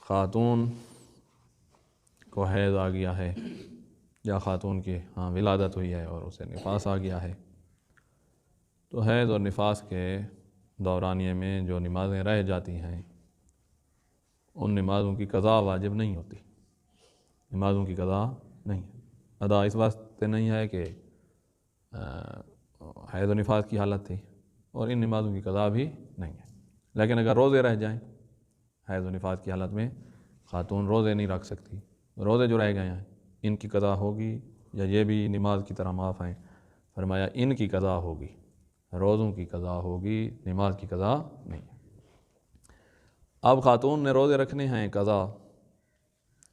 خاتون کو حیض آ گیا ہے یا خاتون کی ولادت ہوئی ہے اور اسے نفاس آ گیا ہے، تو حیض اور نفاس کے دورانیے میں جو نمازیں رہ جاتی ہیں ان نمازوں کی قضا واجب نہیں ہوتی، نمازوں کی قضا نہیں ہے، ادا اس واسطے نہیں ہے کہ حیض و نفاس کی حالت تھی، اور ان نمازوں کی قضا بھی نہیں ہے۔ لیکن اگر روزے رہ جائیں حیض و نفاس کی حالت میں، خاتون روزے نہیں رکھ سکتی، روزے جو رہ گئے ہیں ان کی قضا ہوگی، یا یہ بھی نماز کی طرح معاف ہیں؟ فرمایا ان کی قضا ہوگی، روزوں کی قضا ہوگی، نماز کی قضا نہیں ہے۔ اب خاتون نے روزے رکھنے ہیں قضا،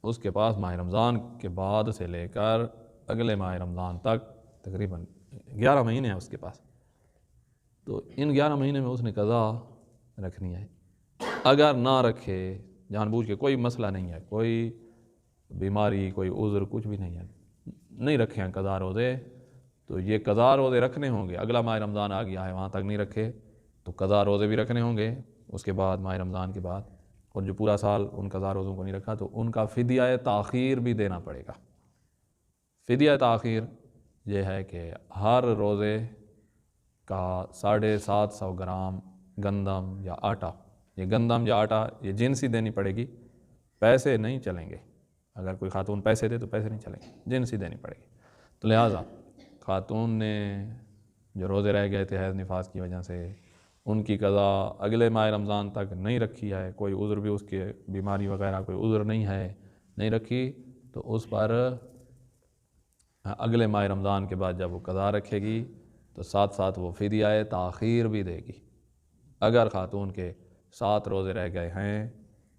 اس کے پاس ماہ رمضان کے بعد سے لے کر اگلے ماہ رمضان تک تقریباً 11 مہینے ہیں اس کے پاس، تو ان 11 مہینے میں اس نے قضا رکھنی ہے۔ اگر نہ رکھے جان بوجھ کے، کوئی مسئلہ نہیں ہے، کوئی بیماری کوئی عذر کچھ بھی نہیں ہے، نہیں رکھے ہیں قضا روزے، تو یہ قضا روزے رکھنے ہوں گے۔ اگلا ماہ رمضان آ گیا ہے وہاں تک نہیں رکھے تو قضا روزے بھی رکھنے ہوں گے اس کے بعد، ماہ رمضان کے بعد، اور جو پورا سال ان قضا روزوں کو نہیں رکھا تو ان کا فدیہ تاخیر بھی دینا پڑے گا۔ فدیہ تاخیر یہ ہے کہ ہر روزے کا 750 گرام گندم یا آٹا، یہ گندم یا آٹا یہ جنسی دینی پڑے گی، پیسے نہیں چلیں گے۔ اگر کوئی خاتون پیسے دے تو پیسے نہیں چلیں گے، جنسی دینی پڑے گی۔ تو لہٰذا خاتون نے جو روزے رہ گئے تھے حیض نفاس کی وجہ سے، ان کی قضا اگلے ماہ رمضان تک نہیں رکھی ہے، کوئی عذر بھی اس کے بیماری وغیرہ کوئی عذر نہیں ہے، نہیں رکھی، تو اس پر اگلے ماہ رمضان کے بعد جب وہ قضا رکھے گی تو ساتھ ساتھ وہ فدیہ تاخیر بھی دے گی۔ اگر خاتون کے 7 روزے رہ گئے ہیں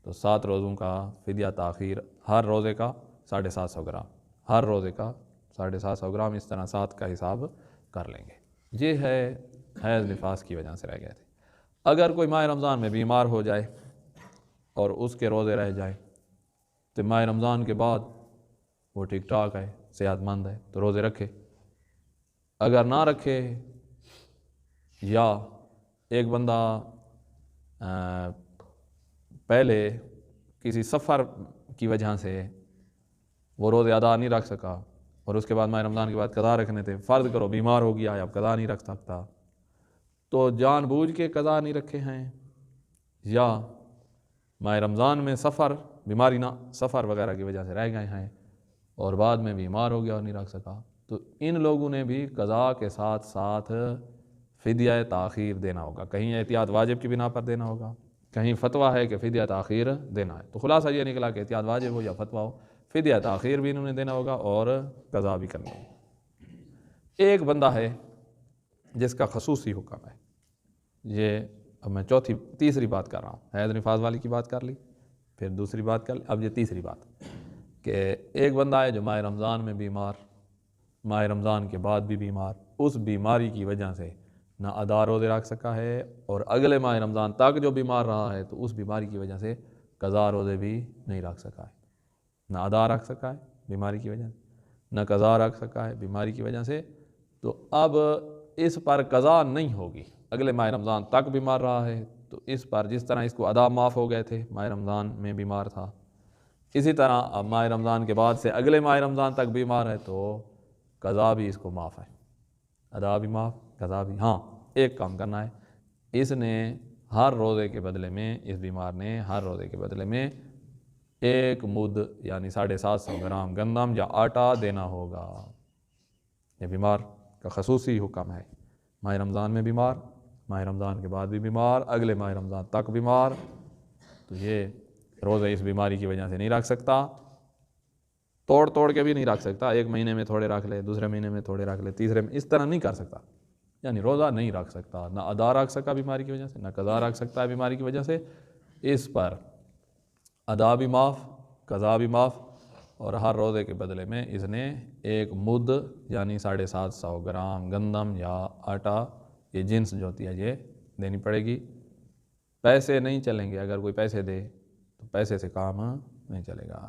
تو 7 روزوں کا فدیہ تاخیر، ہر روزے کا 750 گرام، ہر روزے کا 750 گرام، اس طرح 7 کا حساب کر لیں گے۔ یہ ہے حیض نفاس کی وجہ سے رہ گئے تھے۔ اگر کوئی ماہ رمضان میں بیمار ہو جائے اور اس کے روزے رہ جائیں تو ماہ رمضان کے بعد وہ ٹھیک ٹھاک ہے، صحت مند ہے، تو روزے رکھے۔ اگر نہ رکھے، یا ایک بندہ پہلے کسی سفر کی وجہ سے وہ روزے ادا نہیں رکھ سکا اور اس کے بعد ماہ رمضان کے بعد قضا رکھنے تھے، فرض کرو بیمار ہو گیا ہے اب قضا نہیں رکھ سکتا، تو جان بوجھ کے قضا نہیں رکھے ہیں، یا ماہ رمضان میں سفر، بیماری نہ سفر وغیرہ کی وجہ سے رہ گئے ہیں اور بعد میں بیمار ہو گیا اور نہیں رکھ سکا، تو ان لوگوں نے بھی قضا کے ساتھ ساتھ فدیہ تاخیر دینا ہوگا۔ کہیں احتیاط واجب کی بنا پر دینا ہوگا، کہیں فتویٰ ہے کہ فدیہ تاخیر دینا ہے، تو خلاصہ یہ نکلا کہ احتیاط واجب ہو یا فتویٰ ہو، فدیہ تاخیر بھی انہوں نے دینا ہوگا اور قضا بھی کرنا ہوگا۔ ایک بندہ ہے جس کا خصوصی حکم ہے، یہ اب میں تیسری بات کر رہا ہوں، حیض نفاس والی کی بات کر لی، پھر دوسری بات کر لی، اب یہ تیسری بات کہ ایک بندہ ہے جو ماہ رمضان میں بیمار، ماہ رمضان کے بعد بھی بیمار، اس بیماری کی وجہ سے نہ ادا روزے رکھ سکا ہے، اور اگلے ماہ رمضان تک جو بیمار رہا ہے تو اس بیماری کی وجہ سے قضا روزے بھی نہیں رکھ سکا ہے، نہ ادا رکھ سکا ہے بیماری کی وجہ سے، نہ قضا رکھ سکا ہے بیماری کی وجہ سے، تو اب اس پر قضا نہیں ہوگی۔ اگلے ماہ رمضان تک بیمار رہا ہے تو اس پر جس طرح اس کو ادا معاف ہو گئے تھے ماہ رمضان میں بیمار تھا، اسی طرح اب ماہ رمضان کے بعد سے اگلے ماہ رمضان تک بیمار ہے تو قضا بھی اس کو معاف ہے، ادا بھی معاف، قضا بھی۔ ہاں ایک کام کرنا ہے، اس نے ہر روزے کے بدلے میں، اس بیمار نے ہر روزے کے بدلے میں 1 مد یعنی 750 گرام گندم یا آٹا دینا ہوگا۔ یہ بیمار کا خصوصی حکم ہے، ماہ رمضان میں بیمار، ماہ رمضان کے بعد بھی بیمار، اگلے ماہ رمضان تک بیمار، تو یہ روزے اس بیماری کی وجہ سے نہیں رکھ سکتا، توڑ کے بھی نہیں رکھ سکتا، 1 مہینے میں تھوڑے رکھ لے، دوسرے مہینے میں تھوڑے رکھ لے، تیسرے میں، اس طرح نہیں کر سکتا، یعنی روزہ نہیں رکھ سکتا، نہ ادا رکھ سکا بیماری کی وجہ سے، نہ قضا رکھ سکتا ہے بیماری کی وجہ سے، اس پر ادا بھی معاف، قضا بھی معاف، اور ہر روزے کے بدلے میں اس نے 1 مد یعنی 750 گرام گندم یا آٹا، یہ جنس جو ہوتی ہے یہ دینی پڑے گی۔ پیسے نہیں چلیں گے، اگر کوئی پیسے دے تو پیسے سے کام نہیں چلے گا۔